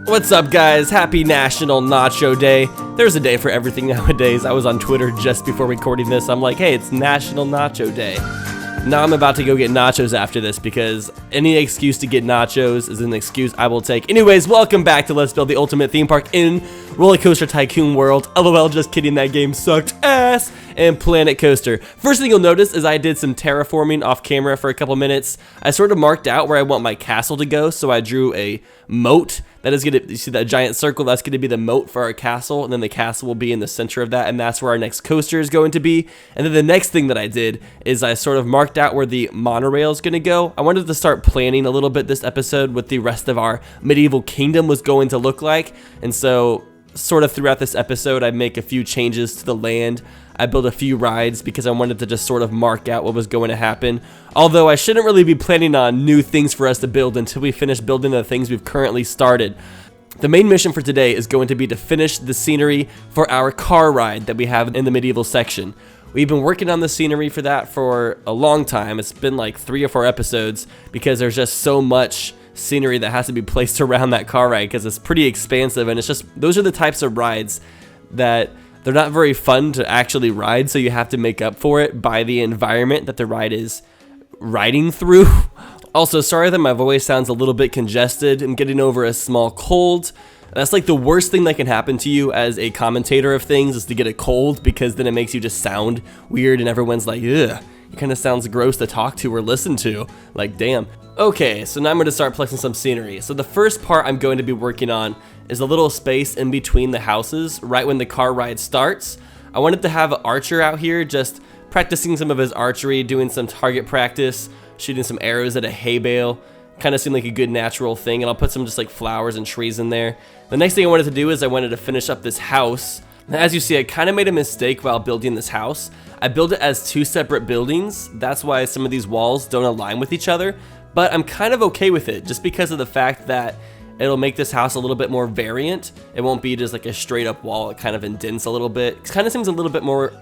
What's up, guys? Happy National Nacho Day. There's a day for everything nowadays. I was on Twitter just before recording this. I'm like, hey, it's National Nacho Day. Now I'm about to go get nachos after this because any excuse to get nachos is an excuse I will take. Anyways, welcome back to Let's Build the Ultimate Theme Park in Roller Coaster Tycoon World. LOL, just kidding, that game sucked ass. And Planet Coaster. First thing you'll notice is I did some terraforming off camera for a couple minutes. I sort of marked out where I want my castle to go, so I drew a moat. That is gonna, you see that giant circle? That's gonna be the moat for our castle, and then the castle will be in the center of that, and that's where our next coaster is going to be. And then the next thing that I did is I sort of marked out where the monorail is gonna go. I wanted to start planning a little bit this episode what the rest of our medieval kingdom was going to look like, and so sort of throughout this episode I make a few changes to the land. I built a few rides because I wanted to just sort of mark out what was going to happen. Although I shouldn't really be planning on new things for us to build until we finish building the things we've currently started. The main mission for today is going to be to finish the scenery for our car ride that we have in the medieval section. We've been working on the scenery for that for a long time. It's been like 3 or 4 episodes because there's just so much scenery that has to be placed around that car ride because it's pretty expansive, and it's just, those are the types of rides that they're not very fun to actually ride, so you have to make up for it by the environment that the ride is riding through. Also, sorry that my voice sounds a little bit congested. I'm getting over a small cold. That's like the worst thing that can happen to you as a commentator of things, is to get a cold, because then it makes you just sound weird and everyone's like, ugh, it kind of sounds gross to talk to or listen to. Like, damn. Okay, so now I'm going to start placing some scenery. So the first part I'm going to be working on is a little space in between the houses right when the car ride starts. I wanted to have an archer out here just practicing some of his archery, doing some target practice, shooting some arrows at a hay bale. Kind of seemed like a good natural thing, and I'll put some just like flowers and trees in there. The next thing I wanted to do is I wanted to finish up this house. Now, as you see, I kind of made a mistake while building this house. I built it as 2 separate buildings. That's why some of these walls don't align with each other, but I'm kind of okay with it just because of the fact that it'll make this house a little bit more variant. It won't be just like a straight up wall. It kind of indents a little bit. It kind of seems a little bit more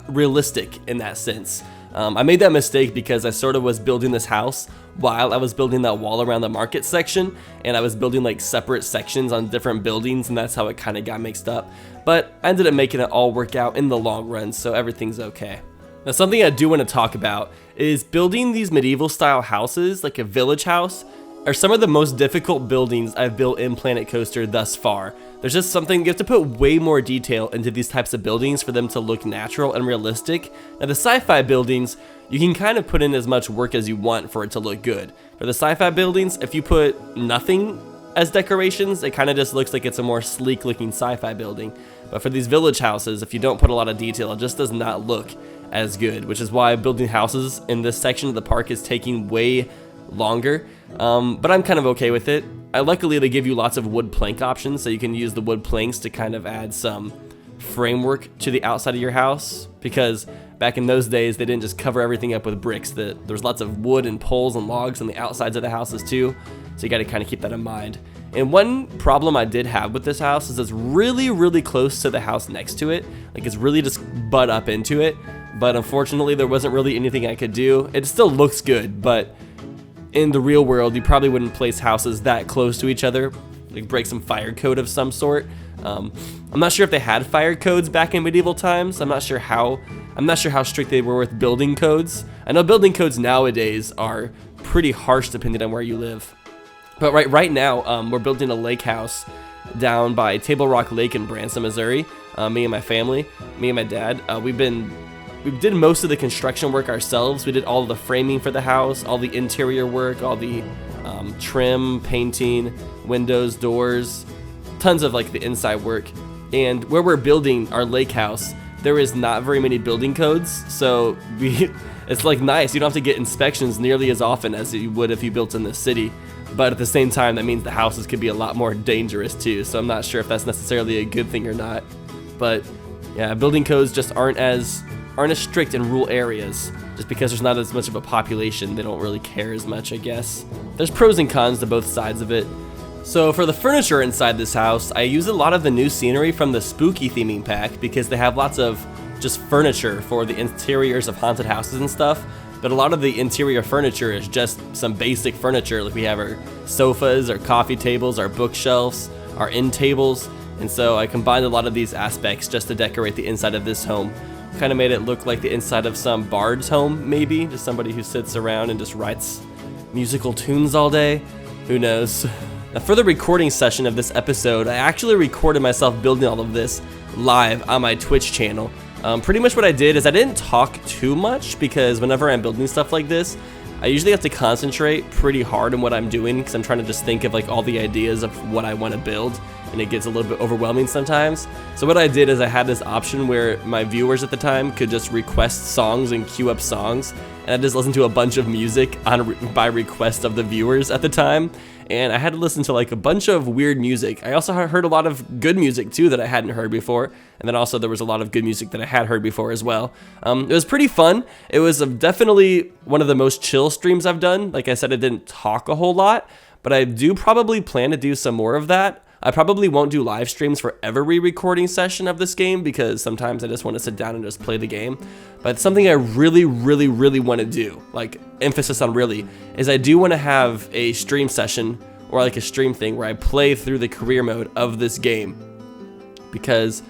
realistic in that sense. I made that mistake because I sort of was building this house while I was building that wall around the market section, and I was building like separate sections on different buildings, and that's how it kind of got mixed up. But I ended up making it all work out in the long run, so everything's okay. Now, something I do want to talk about is building these medieval style houses, like a village house, are some of the most difficult buildings I've built in Planet Coaster thus far. There's just something, you have to put way more detail into these types of buildings for them to look natural and realistic. Now, the sci-fi buildings, you can kind of put in as much work as you want for it to look good. For the sci-fi buildings, if you put nothing as decorations, it kind of just looks like it's a more sleek looking sci-fi building. But for these village houses, if you don't put a lot of detail, it just does not look as good, which is why building houses in this section of the park is taking way longer. But I'm kind of okay with it. Luckily, they give you lots of wood plank options, so you can use the wood planks to kind of add some framework to the outside of your house, because back in those days, they didn't just cover everything up with bricks. There's lots of wood and poles and logs on the outsides of the houses too, so you got to kind of keep that in mind. And one problem I did have with this house is it's really, really close to the house next to it. Like, it's really just butt up into it, but unfortunately, there wasn't really anything I could do. It still looks good, but in the real world, you probably wouldn't place houses that close to each other, like break some fire code of some sort. I'm not sure if they had fire codes back in medieval times. I'm not sure how strict they were with building codes. I know building codes nowadays are pretty harsh depending on where you live. But right now, we're building a lake house down by Table Rock Lake in Branson, Missouri. Me and my family, me and my dad, we did most of the construction work ourselves. We did all of the framing for the house, all the interior work, all the trim, painting, windows, doors, tons of like the inside work. And where we're building our lake house, there is not very many building codes, so it's like nice. You don't have to get inspections nearly as often as you would if you built in the city. But at the same time, that means the houses could be a lot more dangerous too. So I'm not sure if that's necessarily a good thing or not. But yeah, building codes just aren't as strict in rural areas. Just because there's not as much of a population, they don't really care as much, I guess. There's pros and cons to both sides of it. So for the furniture inside this house, I use a lot of the new scenery from the spooky theming pack because they have lots of just furniture for the interiors of haunted houses and stuff. but a lot of the interior furniture is just some basic furniture. Like we have our sofas, our coffee tables, our bookshelves, our end tables, and so I combined a lot of these aspects just to decorate the inside of this home. Kind of made it look like the inside of some bard's home, maybe, just somebody who sits around and just writes musical tunes all day. Who knows? Now, for the recording session of this episode, I actually recorded myself building all of this live on my Twitch channel. Pretty much what I did is I didn't talk too much, because whenever I'm building stuff like this, I usually have to concentrate pretty hard on what I'm doing, because I'm trying to just think of like all the ideas of what I want to build, and it gets a little bit overwhelming sometimes. So what I did is I had this option where my viewers at the time could just request songs and queue up songs, and I just listened to a bunch of music by request of the viewers at the time. And I had to listen to like a bunch of weird music. I also heard a lot of good music too that I hadn't heard before, and then also there was a lot of good music that I had heard before as well. It was pretty fun. It was definitely one of the most chill streams I've done. Like I said, I didn't talk a whole lot, but I do probably plan to do some more of that. I probably won't do live streams for every recording session of this game, because sometimes I just want to sit down and just play the game. But something I really want to do, like emphasis on really, is I do want to have a stream session or like a stream thing where I play through the career mode of this game, because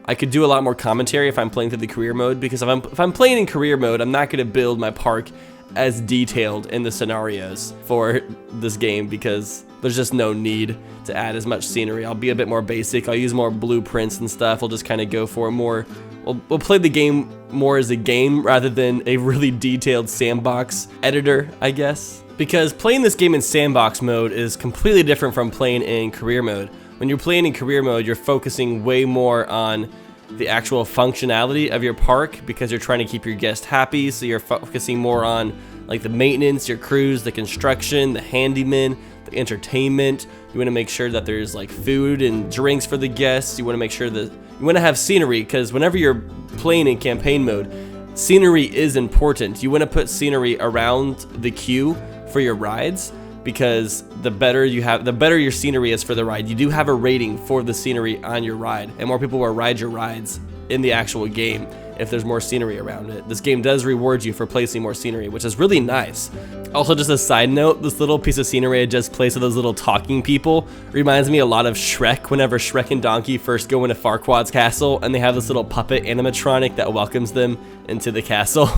I could do a lot more commentary if I'm playing through the career mode, because if I'm playing in career mode, I'm not going to build my park as detailed in the scenarios for this game, because there's just no need to add as much scenery. I'll be a bit more basic. I'll use more blueprints and stuff. We'll just kind of go for more, we'll play the game more as a game rather than a really detailed sandbox editor, I guess. Because playing this game in sandbox mode is completely different from playing in career mode. When you're playing in career mode, you're focusing way more on the actual functionality of your park, because you're trying to keep your guests happy, so you're focusing more on like the maintenance, your crews, the construction, the handyman, the entertainment. You want to make sure that there's like food and drinks for the guests. You want to make sure that you want to have scenery, because whenever you're playing in campaign mode, scenery is important. You want to put scenery around the queue for your rides, because the better your scenery is for the ride. You do have a rating for the scenery on your ride, and more people will ride your rides in the actual game if there's more scenery around it. This game does reward you for placing more scenery, which is really nice. Also, just a side note, this little piece of scenery I just placed with those little talking people reminds me a lot of Shrek, whenever Shrek and Donkey first go into Farquaad's castle and they have this little puppet animatronic that welcomes them into the castle.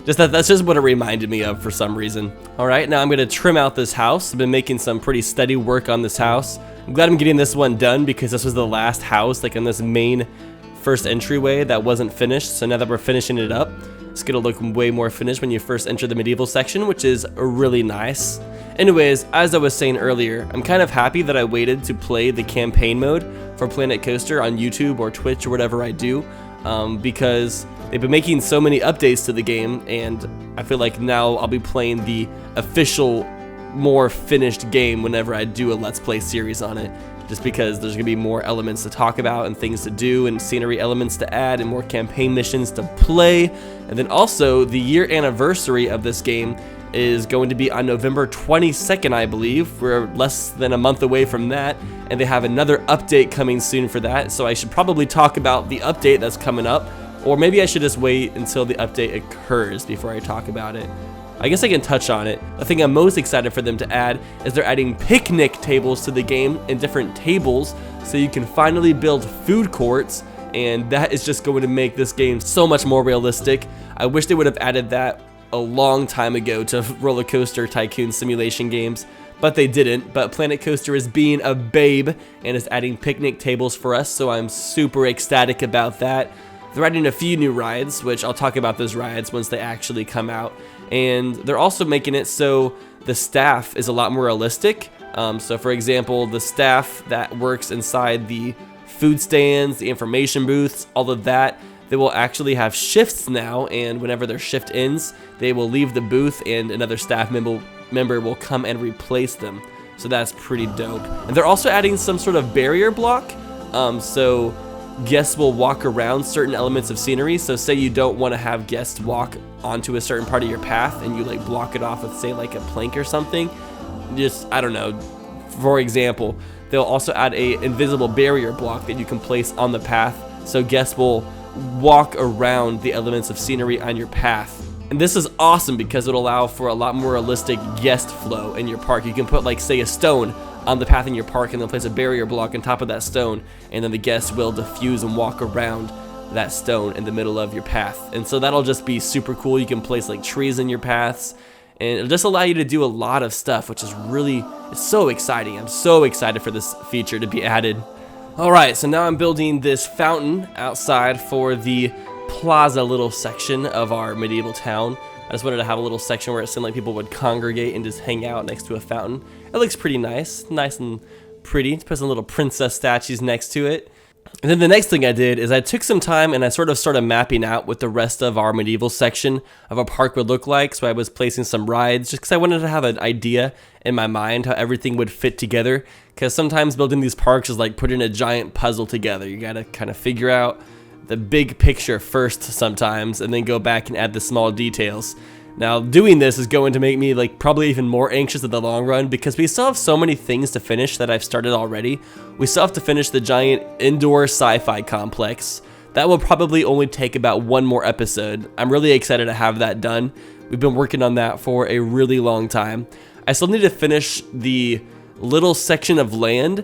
That's just what it reminded me of for some reason. Alright, now I'm going to trim out this house. I've been making some pretty steady work on this house. I'm glad I'm getting this one done, because this was the last house like in this main first entryway that wasn't finished. So now that we're finishing it up, it's gonna look way more finished when you first enter the medieval section, which is really nice. Anyways, as I was saying earlier, I'm kind of happy that I waited to play the campaign mode for Planet Coaster on YouTube or Twitch or whatever I do, because they've been making so many updates to the game, and I feel like now I'll be playing the official, more finished game whenever I do a Let's Play series on it. Just because there's going to be more elements to talk about and things to do and scenery elements to add and more campaign missions to play. And then also, the year anniversary of this game is going to be on November 22nd, I believe. We're less than a month away from that, and they have another update coming soon for that. So I should probably talk about the update that's coming up, or maybe I should just wait until the update occurs before I talk about it. I guess I can touch on it. The thing I'm most excited for them to add is they're adding picnic tables to the game, and different tables, so you can finally build food courts, and that is just going to make this game so much more realistic. I wish they would have added that a long time ago to Roller Coaster Tycoon simulation games, but they didn't. But Planet Coaster is being a babe and is adding picnic tables for us, so I'm super ecstatic about that. They're adding a few new rides, which I'll talk about those rides once they actually come out. And they're also making it so the staff is a lot more realistic. So for example, the staff that works inside the food stands, the information booths, all of that, they will actually have shifts now, and whenever their shift ends, they will leave the booth and another staff member will come and replace them. So that's pretty dope. And they're also adding some sort of barrier block, so guests will walk around certain elements of scenery. So say you don't want to have guests walk onto a certain part of your path and you like block it off with, say, like a plank or something. Just, I don't know, for example, they'll also add a invisible barrier block that you can place on the path, so guests will walk around the elements of scenery on your path And this is awesome because it'll allow for a lot more realistic guest flow in your park. You can put, like, say, a stone on the path in your park and then place a barrier block on top of that stone, and then the guests will diffuse and walk around that stone in the middle of your path. And so that'll just be super cool. You can place, like, trees in your paths, and it'll just allow you to do a lot of stuff, which is really, it's so exciting. I'm so excited for this feature to be added. Alright, so now I'm building this fountain outside for the Plaza little section of our medieval town. I just wanted to have a little section where it seemed like people would congregate and just hang out next to a fountain. It looks pretty nice and pretty. Put some little princess statues next to it. And then the next thing I did is I took some time and I sort of started mapping out what the rest of our medieval section of a park would look like. So I was placing some rides just because I wanted to have an idea in my mind how everything would fit together. Because sometimes building these parks is like putting a giant puzzle together. You got to kind of figure out the big picture first sometimes and then go back and add the small details. Now, doing this is going to make me like probably even more anxious in the long run because we still have so many things to finish that I've started already. We still have to finish the giant indoor sci-fi complex. That will probably only take about one more episode. I'm really excited to have that done. We've been working on that for a really long time. I still need to finish the little section of land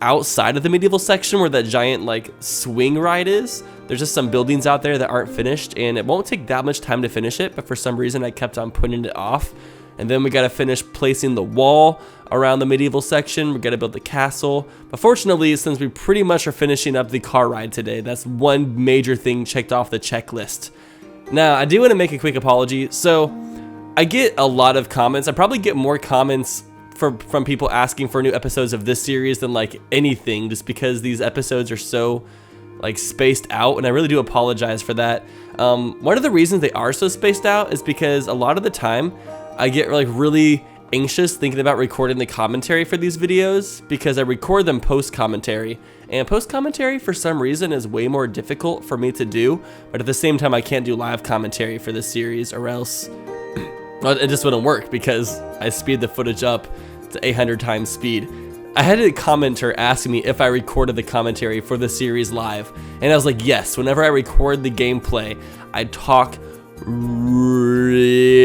outside of the medieval section where that giant like swing ride is. There's just some buildings out there that aren't finished, and it won't take that much time to finish it, but for some reason I kept on putting it off. And then we gotta finish placing the wall around the medieval section. We gotta build the castle. But fortunately, since we pretty much are finishing up the car ride today, that's one major thing checked off the checklist. Now, I do want to make a quick apology. So I get a lot of comments. I probably get more comments from people asking for new episodes of this series than like anything, just because these episodes are so like spaced out, and I really do apologize for that. One of the reasons they are so spaced out is because a lot of the time I get like really anxious thinking about recording the commentary for these videos because I record them post-commentary, and post-commentary for some reason is way more difficult for me to do, but at the same time I can't do live commentary for this series or else it just wouldn't work because I speed the footage up to 800 times speed. I had a commenter asking me if I recorded the commentary for the series live, and I was like, yes. Whenever I record the gameplay, I talk really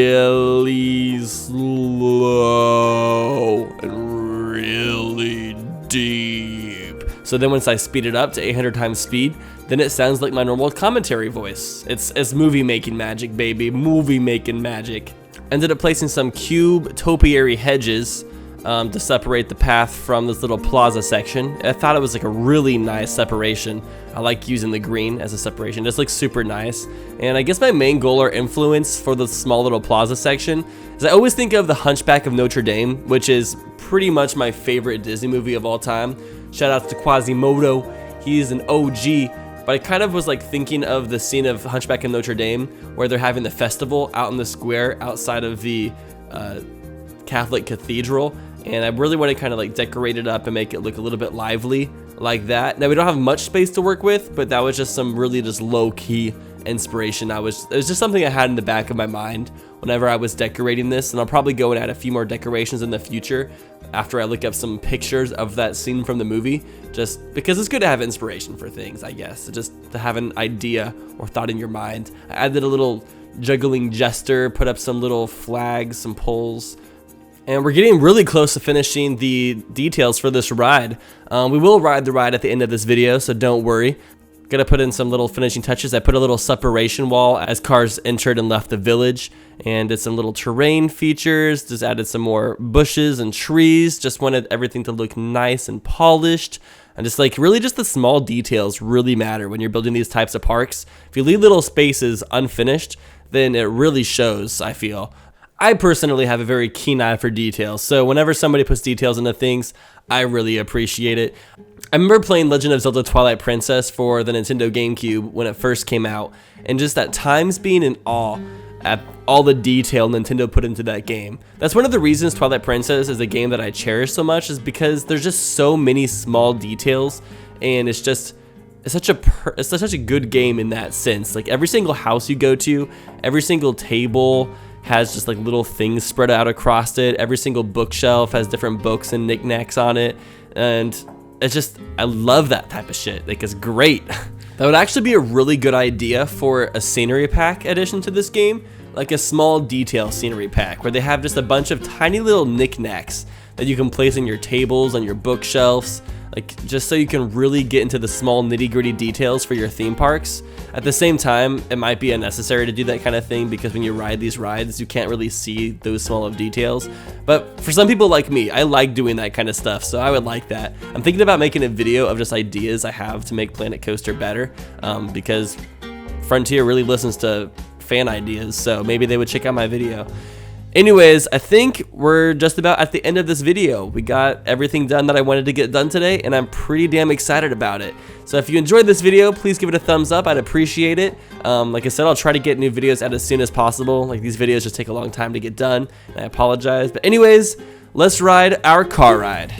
slow and really deep. So then once I speed it up to 800 times speed, then it sounds like my normal commentary voice. It's movie making magic, baby. Movie making magic. Ended up placing some cube topiary hedges to separate the path from this little plaza section. I thought it was like a really nice separation. I like using the green as a separation. It just looks super nice. And I guess my main goal or influence for the small little plaza section is I always think of the Hunchback of Notre Dame, which is pretty much my favorite Disney movie of all time. Shout out to Quasimodo. He's an OG. But I kind of was like thinking of the scene of Hunchback of Notre Dame where they're having the festival out in the square outside of the Catholic cathedral, and I really want to kind of like decorate it up and make it look a little bit lively like that. Now we don't have much space to work with, but that was just some really just low-key inspiration. It was just something I had in the back of my mind whenever I was decorating this, and I'll probably go and add a few more decorations in the future after I look up some pictures of that scene from the movie, just because it's good to have inspiration for things, I guess, just to have an idea or thought in your mind. I added a little juggling jester, put up some little flags, some poles, and we're getting really close to finishing the details for this ride. We will ride the ride at the end of this video, so don't worry. Gonna put in some little finishing touches. I put a little separation wall as cars entered and left the village, and did some little terrain features, just added some more bushes and trees. Just wanted everything to look nice and polished. And just like really just the small details really matter when you're building these types of parks. If you leave little spaces unfinished, then it really shows, I feel. I personally have a very keen eye for details, so whenever somebody puts details into things, I really appreciate it. I remember playing Legend of Zelda Twilight Princess for the Nintendo GameCube when it first came out, and just at times being in awe at all the detail Nintendo put into that game. That's one of the reasons Twilight Princess is a game that I cherish so much, is because there's just so many small details, and it's such a good game in that sense. Like every single house you go to, every single table has just like little things spread out across it. Every single bookshelf has different books and knickknacks on it, and it's just, I love that type of shit. Like, it's great. That would actually be a really good idea for a scenery pack addition to this game, like a small detail scenery pack where they have just a bunch of tiny little knickknacks that you can place on your tables, on your bookshelves, like just so you can really get into the small nitty-gritty details for your theme parks. At the same time, it might be unnecessary to do that kind of thing because when you ride these rides, you can't really see those small of details. But for some people like me, I like doing that kind of stuff, so I would like that. I'm thinking about making a video of just ideas I have to make Planet Coaster better, because Frontier really listens to fan ideas, so maybe they would check out my video. Anyways, I think we're just about at the end of this video. We got everything done that I wanted to get done today, and I'm pretty damn excited about it. So if you enjoyed this video, please give it a thumbs up. I'd appreciate it. Like I said, I'll try to get new videos out as soon as possible. Like, these videos just take a long time to get done, and I apologize. But anyways, let's ride our car ride.